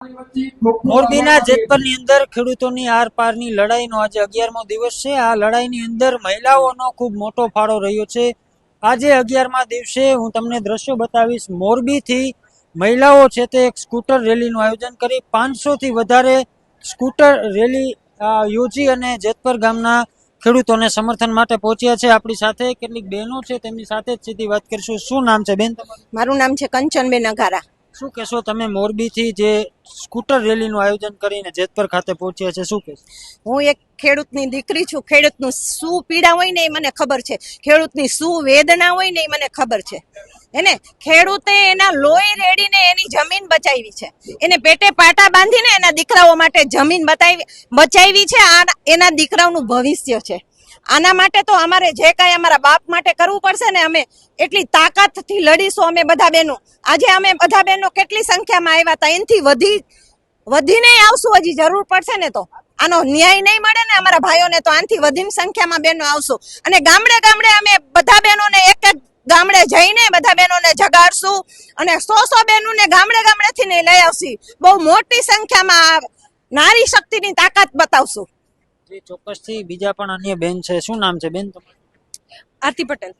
મોરબીના જેતપરની અંદર ખેડૂતોની આર પારની લડાઈનો આજે 11મો દિવસ છે। આ લડાઈની અંદર મહિલાઓનો ખૂબ મોટો ફાળો રહ્યો છે। આજે 11મા દિવસે હું તમને દ્રશ્યો બતાવીશ। મોરબીથી મહિલાઓ છે તે એક સ્કૂટર રેલીનું આયોજન કરી 500 થી વધારે સ્કૂટર રેલી યોજી અને જેતપર ગામના ખેડૂતોને સમર્થન માટે પહોંચ્યા છે। આપણી સાથે કેટલીક બહેનો છે, તેમની સાથે જ સીધી વાત કરીશું। શું નામ છે બેન તમારું? મારું નામ છે કંચનબેન અઘારા। શું કહેશો તમે મોરબીથી જે સ્કૂટર રેલીનું આયોજન કરીને જેતપર ખાતે પહોંચ્યા છે, શું કહેશો? હું એક ખેડૂતની દીકરી છું। ખેડૂતનું શું પીડા હોય ને એ મને ખબર છે, ખેડૂતની શું વેદના હોય ને એ મને ખબર છે। એને ખેડૂતે એના લોહી રેડીને એની જમીન બચાવી છે, એને પેટે પાટા બાંધીને એના દીકરાઓ માટે જમીન બચાવી છે। આ એના દીકરાઓનું ભવિષ્ય છે। આના માટે તો અમારે જે કાંઈ અમારા બાપ માટે કરવું પડશે ને, અમે એટલી તાકાતથી લડીશું। અમે બધા બહેનો, આજે અમે બધા બહેનો કેટલી સંખ્યામાં આવ્યા હતા, એનાથી વધીને આવશું। હજી જરૂર પડશે ને તો આનો ન્યાય નહીં મળે ને અમારા ભાઈઓને, તો આનાથી વધીને સંખ્યામાં બહેનો આવશું। અને ગામડે ગામડે અમે બધા બહેનોને એક એક ગામડે જઈને બધા બહેનોને જગાડશું અને 100 બહેનોને ગામડે ગામડેથી ને લઈ આવશું। બહુ મોટી સંખ્યામાં નારી શક્તિની તાકાત બતાવશું। જી ચોક્કસથી। બીજા પણ અન્ય બેન છે, શું નામ છે બેન તમારું? આરતી પટેલ।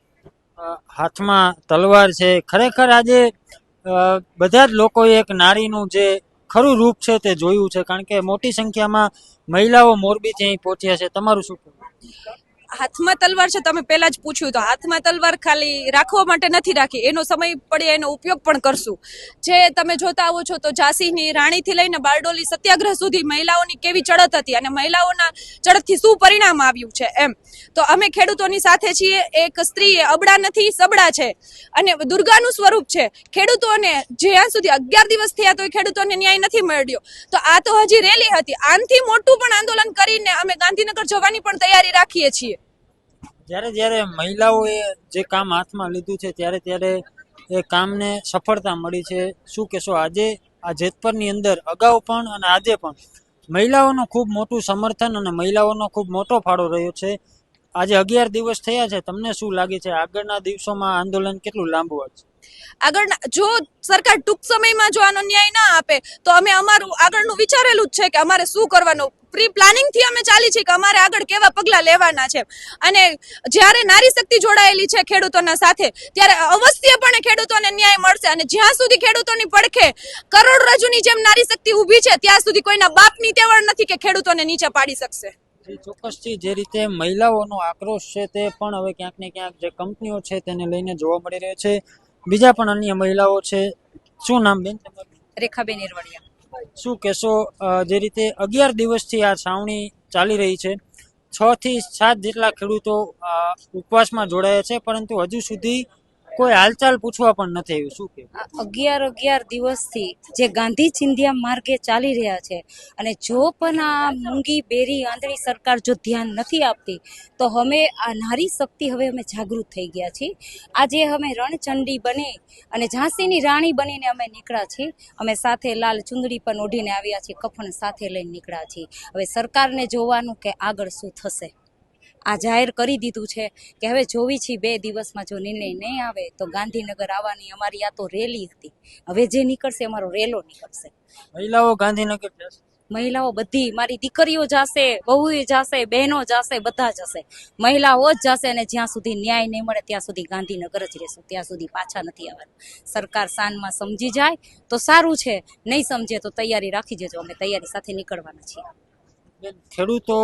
હાથમાં તલવાર છે। ખરેખર આજે બધા જ લોકોએ એક નારીનું જે ખરું રૂપ છે તે જોયું છે, કારણ કે મોટી સંખ્યામાં મહિલાઓ મોરબીથી અહીં પહોંચ્યા છે। તમારું શું કહેવું? હાથમાં તલવાર છે, તમે પહેલા જ પૂછ્યું તો હાથમાં તલવાર ખાલી રાખવા માટે નથી રાખી, એનો સમય પડે એનો ઉપયોગ પણ કરશું। જે તમે જોતા આવો છો તો ઝાંસીની રાણીથી લઈને બારડોલી સત્યાગ્રહ સુધી મહિલાઓની કેવી ચડત હતી અને મહિલાઓના ચડતથી શું પરિણામ આવ્યું છે એમ। તો અમે ખેડૂતોની સાથે છીએ। એક સ્ત્રી અબડા નથી, સબડા છે અને દુર્ગાનું સ્વરૂપ છે। ખેડૂતોને જ્યાં સુધી 11 દિવસ થયા તો ખેડૂતોને ન્યાય નથી મળ્યો, તો આ તો હજી રેલી હતી। આનાથી મોટું પણ આંદોલન કરીને અમે ગાંધીનગર જવાની પણ તૈયારી રાખીએ છીએ। જ્યારે મહિલાઓએ જે કામ હાથમાં લીધું છે ત્યારે એ કામને સફળતા મળી છે। શું કહેશો? આજે આ જેતપરની અંદર અગાઉ પણ અને આજે પણ મહિલાઓનું ખૂબ મોટું સમર્થન અને મહિલાઓનો ખૂબ મોટો ફાળો રહ્યો છે। આજે 11 દિવસ થયા છે, તમને શું લાગે છે આગળના દિવસોમાં આંદોલન કેટલું લાંબુ હશે? આગળના જો સરકાર ટૂંક સમયમાં જો આનો ન્યાય ના આપે તો અમે અમારું આગળનું વિચારેલું જ છે કે અમારે શું કરવાનું। પ્રી પ્લાનિંગ થી અમે ચાલી છે કે અમારે આગળ કેવા પગલા લેવાના છે। અને જ્યારે નારી શક્તિ જોડાયેલી છે ખેડૂતોના સાથે, ત્યારે અવશ્યપણે ખેડૂતોને ન્યાય મળશે। અને જ્યાં સુધી ખેડૂતોની પડખે કરોડરજ્જુની જેમ નારી શક્તિ ઊભી છે, ત્યાં સુધી કોઈના બાપની તેવડ નથી કે ખેડૂતોને નીચે પાડી શકશે। ચોક્કસથી જે રીતે મહિલાઓનો આક્રોશ છે તે પણ હવે ક્યાંક ને ક્યાંક જે કંપનીઓ છે તેને લઈને જોવા મળી રહ્યો છે। બીજા પણ અન્ય મહિલાઓ છે, શું નામ બેન તમારું? રેખાબેન એરવડિયા। શું કહેશો? જે રીતે 11 દિવસથી આ છાવણી ચાલી રહી છે, 6 થી 7 જેટલા ખેડૂતો ઉપવાસમાં જોડાયા છે, પરંતુ હજુ સુધી કોઈ હાલચાલ પૂછવા પણ નથી આવ્યું। શું કે 11 દિવસથી જે ગાંધી ચિંધ્યા માર્ગે ચાલી રહ્યા છે, અને જો પણ આ મૂંગી બેરી આંધળી સરકાર જો ધ્યાન નથી આપતી તો અમે આ નારી શક્તિ હવે અમે જાગૃત થઈ ગયા છીએ। આજે અમે રણચંડી બની અને ઝાંસીની રાણી બનીને અમે નીકળ્યા છીએ। અમે સાથે લાલ ચુંદડી પણ ઓઢીને આવ્યા છીએ, કફન સાથે લઈને નીકળ્યા છીએ। હવે સરકારને જોવાનું કે આગળ શું થશે। આ જાહેર કરી દીધું છે કે હવે જોવી છીએ 2 દિવસમાં જો નિર્ણય નહીં આવે તો ગાંધીનગર આવવાની અમારી આ તો રેલી હતી, હવે જે નીકળશે અમારો રેલો નીકળશે। મહિલાઓ ગાંધીનગર જશે? મહિલાઓ બધી, મારી દીકરીઓ જશે, વહુએ જશે, બહેનો જશે, બધા જશે, મહિલાઓ જ જશે। અને જ્યાં સુધી ન્યાય નહીં મળે ત્યાં સુધી ગાંધીનગર જ રહેશું, ત્યાં સુધી પાછા નથી આવવાનું। સરકાર સાનમાં સમજી જાય તો સારું છે, નહીં સમજે તો તૈયારી રાખી જજો, અમે તૈયારી સાથે નીકળવાના છીએ। ખેડૂતો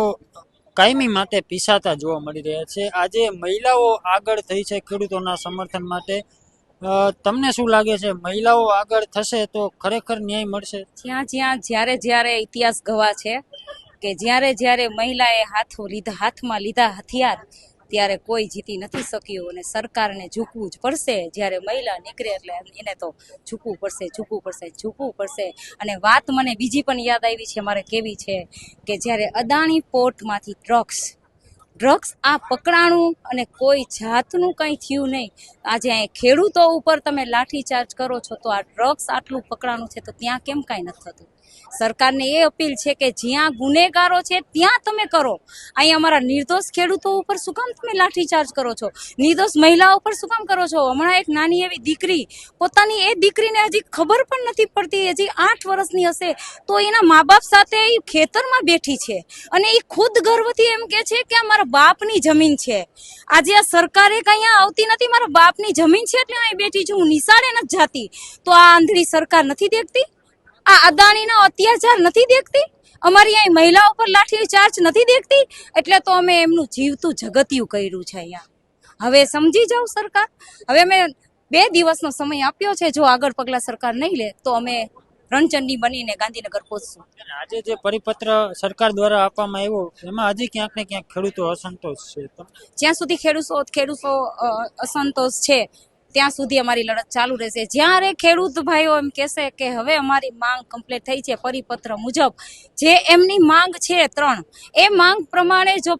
કાયમી માટે પીસાતા જોવા મળી રહ્યા છે। આજે મહિલાઓ આગળ થઈ છે ખેડૂતોના સમર્થન માટે। તમને શું લાગે છે, મહિલાઓ આગળ થશે તો ખરેખર ન્યાય મળશે? જ્યારે ઇતિહાસ ગવા છે કે જ્યારે મહિલાએ હાથમાં લીધા હથિયાર, ત્યારે કોઈ જીતી નથી શક્યું અને સરકારને ઝૂકવું જ પડશે। જ્યારે મહિલા નીકળે એટલે એને તો ઝૂકવું પડશે। અને વાત મને બીજી પણ યાદ આવી છે, મારે કેવી છે કે જ્યારે અદાણી પોર્ટમાંથી ડ્રગ્સ ડ્રગ્સ આ પકડાણું અને કોઈ જાતનું કંઈ થયું નહીં. આજે અહીં ખેડૂતો ઉપર તમે લાઠીચાર્જ કરો છો તો આ ડ્રગ્સ આટલું પકડાણું છે તો ત્યાં કેમ કાંઈ નથી થતું? સરકારને એ અપીલ છે કે જ્યાં ગુનેગારો છે ત્યાં તમે કરો. અહીં અમારા નિર્દોષ ખેડૂતો ઉપર શું કામ તમે લાઠીચાર્જ કરો છો? નિર્દોષ મહિલાઓ ઉપર શું કામ કરો છો? હમણાં એક નાની એવી દીકરી, પોતાની એ દીકરીને હજી ખબર પણ નથી પડતી, હજી 8 વર્ષની હશે તો એના મા બાપ સાથે એ ખેતરમાં બેઠી છે અને એ ખુદ ગર્વથી એમ કે છે કે આ મારા બાપની જમીન છે. આજે આ સરકારે કઈ અહીંયા આવતી નથી, મારા બાપની જમીન છે એટલે અહીં બેઠી છું, હું નિશાળે નથી જાતી. તો આ આંધળી સરકાર નથી દેખતી? આ અદાણીનો અત્યાચાર નથી દેખતી? અમારી અહીં મહિલાઓ પર લાઠી ચાર્જ નથી દેખતી? એટલે તો અમે એમનું જીવતું જગતિયું કર્યું છે અહીંયા. હવે સમજી જાઓ સરકાર. હવે અમે 2 દિવસનો સમય આપ્યો છે, જો આગળ પગલા સરકાર નહીં લે તો અમે રણચંડી બનીને ગાંધીનગર પહોંચશું. આજે જે પરિપત્ર સરકાર દ્વારા આપવામાં આવ્યો એમાં હજી ક્યાંક ને ક્યાંક ખેડૂતો અસંતોષ છે. જ્યાં સુધી ખેડૂતો અસંતોષ છે ત્યાં સુધી અમારી લડત ચાલુ રહેશે. જ્યારે ખેડૂત ભાઈઓ એમ કહેશે કે હવે અમારી માંગ કમ્પ્લીટ થઈ છે, પરિપત્ર મુજબ જે એમની માંગ છે 3, એ માંગ પ્રમાણે જો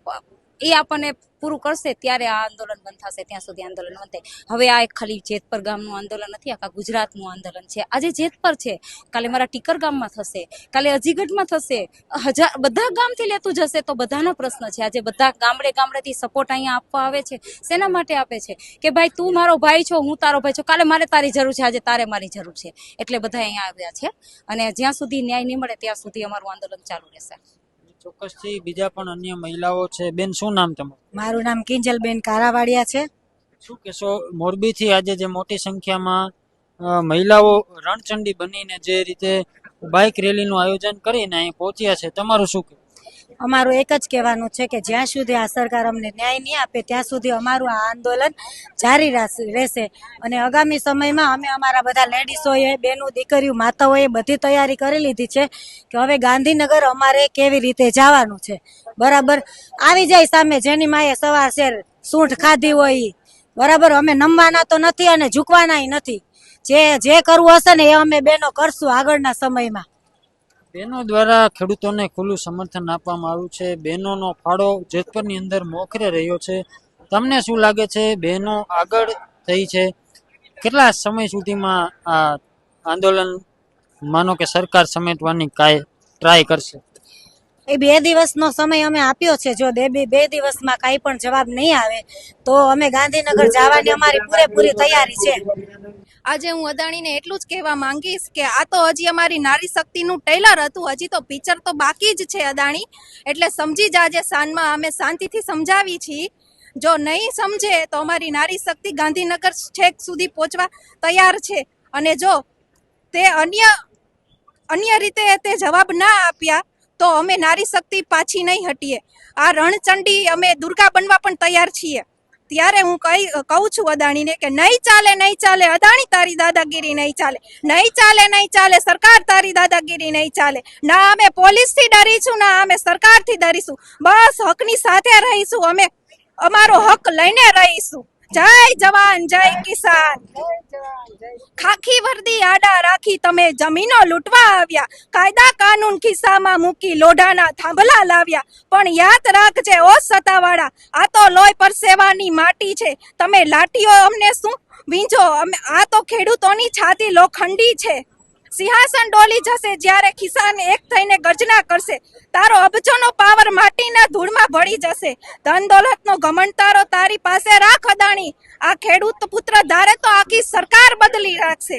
એ આપણને પૂરું કરશે ત્યારે આ આંદોલન બંધ થશે. ત્યાં સુધી આંદોલન બંધ થાય. હવે આ એક ખાલી જેતપર ગામનું આંદોલન નથી, આખા ગુજરાતનું આંદોલન છે. આજે જેતપર છે, કાલે મારા ટીકર ગામમાં થશે, કાલે અજીગઢમાં થશે, બધા ગામથી લેતું જશે તો બધાનો પ્રશ્ન છે. આજે બધા ગામડેથી સપોર્ટ અહીંયા આપવા આવે છે. શેના માટે આપે છે? કે ભાઈ તું મારો ભાઈ છો, હું તારો ભાઈ છું, કાલે મારે તારી જરૂર છે, આજે તારે મારી જરૂર છે. એટલે બધા અહીંયા આવ્યા છે અને જ્યાં સુધી ન્યાય નહીં મળે ત્યાં સુધી અમારું આંદોલન ચાલુ રહેશે. ચોક્કસથી બીજા પણ અન્ય મહિલાઓ છે. બેન, શું નામ તમારું? મારું નામ કિંજલબેન કારાવાડિયા છે. શું કહેશો, મોરબીથી આજે જે મોટી સંખ્યામાં મહિલાઓ રણચંડી બનીને જે રીતે બાઇક રેલીનું આયોજન કરીને અહીં પહોંચ્યા છે, તમારું શું કહેવું? અમારું એક જ કહેવાનું છે કે જ્યાં સુધી આ સરકાર અમને ન્યાય નહીં આપે ત્યાં સુધી અમારું આ આંદોલન જારી રહેશે. અને આગામી સમયમાં અમે અમારા બધા લેડીઝોએ, બહેનો, દીકરીઓ, માતાઓએ બધી તૈયારી કરી લીધી છે કે હવે ગાંધીનગર અમારે કેવી રીતે જવાનું છે. બરાબર, આવી જાય સામે જેની માએ સવાર શેર સૂંઠ ખાધી હોય. બરાબર, અમે નમવાના તો નથી અને ઝૂકવાના નથી. જે કરવું હશે ને એ અમે બહેનો કરશું આગળના સમયમાં. બહેનો દ્વારા ખેડૂતોને ખુલ્લું સમર્થન આપવામાં આવ્યું છે. બહેનોનો ફાળો જેતપરની અંદર મોખરે રહ્યો છે. તમને શું લાગે છે, બહેનો આગળ થઈ છે? કેટલા સમય સુધીમાં આ આંદોલન માનો કે સરકાર સમેટવાની ટ્રાય કરશે? એ 2 દિવસનો સમય અમે આપ્યો છે. જો 2 દિવસમાં કાંઈ પણ જવાબ નહીં આવે તો અમે ગાંધીનગર જવાની અમારી પૂરેપૂરી તૈયારી છે. આજે હું અદાણીને એટલું જ કહેવા માંગીશ કે આ તો હજી અમારી નારી શક્તિનું ટેલર હતું, હજી તો પિક્ચર તો બાકી જ છે અદાણી. એટલે સમજી જાજે, સાંજમાં અમે શાંતિથી સમજાવી છીએ. જો નહીં સમજે તો અમારી નારી શક્તિ ગાંધીનગર છેક સુધી પહોંચવા તૈયાર છે. અને જો તે અન્ય રીતે તે જવાબ ના આપ્યા તો અમે નારી શક્તિ પાછી નહીં હટીએ. આ રણચંડી અમે દુર્ગા બનવા પણ તૈયાર છીએ. ત્યારે હું કહું છું અદાણીને કે નહીં ચાલે અદાણી, તારી દાદાગીરી નહીં ચાલે સરકાર, તારી દાદાગીરી નહીં ચાલે. ના અમે પોલીસથી ડરીશું, ના અમે સરકારથી ડરીશું. બસ હકની સાથે રહીશું, અમે અમારો હક લઈને રહીશું. જય જવાન, જય કિસાન. ખાખી વર્દી આડા રાખી તમે જમીનો લૂંટવા આવ્યા, કાયદા કાનૂન ખિસ્સામાં મૂકી લોઢાના થાંભલા લાવ્યા. પણ યાદ રાખજે ઓ સત્તાવાળા, આ તો લોહી પરસેવાની માટી છે. તમે લાઠીઓ અમને શું વીંજો? આ તો ખેડૂતોની છાતી લોખંડી છે. સિંહાસન ડોલી જશે જ્યારે કિસાન એક થઈને ગર્જના કરશે. તારો અબજોનો પાવર માટીના ધૂળમાં ભળી જશે. ધન દોલતનો ઘમંડ તારો તારી પાસે રાખ અદાણી. આ ખેડૂત પુત્ર ધારે તો આખી સરકાર બદલી રાખશે.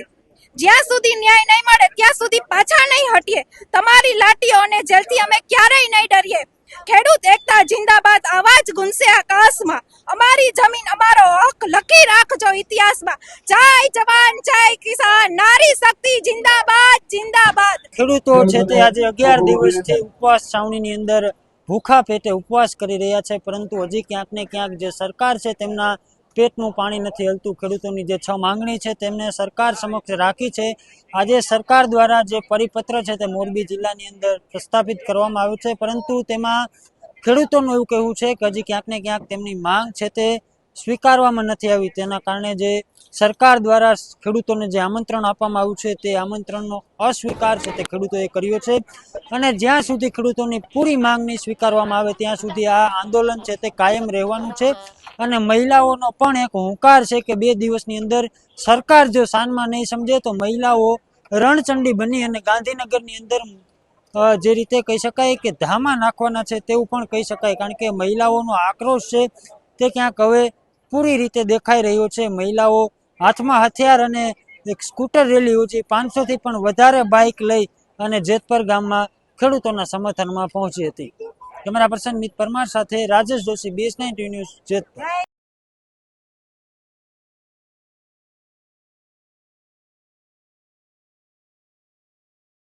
જ્યાં સુધી ન્યાય નહીં મળે ત્યાં સુધી પાછા નહીં હટીએ. તમારી લાઠીઓ અને જેલથી અમે ક્યારેય નહીં ડરીએ. ખેડૂત એકતા જિંદાબાદ, અવાજ ગુંજશે આકાશમાં. અમારી જમીન, અમારો હક લખી રાખજો ઇતિહાસમાં. જય જવાન, જય કિસાન, નારી શક્તિ જિંદાબાદ, જિંદાબાદ. ખેડૂતો છે તે આજે 11 દિવસથી ઉપવાસ છાવણીની અંદર ભૂખા પેટે ઉપવાસ કરી રહ્યા છે, પરંતુ હજી ક્યાંક ને ક્યાંક જે સરકાર છે તેમના પેટનું પાણી નથી હલતું. ખેડૂતોની જે 6 માંગણી છે તેમને સરકાર સમક્ષ રાખી છે. આજે સરકાર દ્વારા જે પરિપત્ર છે તે મોરબી જિલ્લાની અંદર પ્રસ્થાપિત કરવામાં આવ્યું છે, પરંતુ તેમાં ખેડૂતોનું એવું કહેવું છે કે હજી ક્યાંક ને ક્યાંક તેમની માંગ છે તે સ્વીકારવામાં નથી આવી. તેના કારણે જે સરકાર દ્વારા ખેડૂતોને જે આમંત્રણ આપવામાં આવ્યું છે તે આમંત્રણનો અસ્વીકાર છે તે ખેડૂતોએ કર્યો છે. અને જ્યાં સુધી ખેડૂતોની પૂરી માંગ નહીં સ્વીકારવામાં આવે ત્યાં સુધી આ આંદોલન છે તે કાયમ રહેવાનું છે. અને મહિલાઓનો પણ એક હુંકાર છે કે 2 દિવસની અંદર સરકાર જો સાનમાં નહીં સમજે તો મહિલાઓ રણચંડી બની અને ગાંધીનગરની અંદર જે રીતે કહી શકાય કે ધામા નાખવાના છે તેવું પણ કહી શકાય. કારણ કે મહિલાઓનો આક્રોશ છે તે ક્યાંક હવે પૂરી રીતે દેખાઈ રહ્યો છે. મહિલાઓ હાથમાં હથિયાર અને એક સ્કૂટર રેલી યોજી 500 થી પણ વધારે બાઇક લઈ અને જેતપર ગામમાં ખેડૂતોના સમર્થનમાં પહોંચી હતી. કેમેરા પર્સન મિત પરમાર સાથે રાજેશ જોશી, BS9 ન્યૂઝ, જેતપર.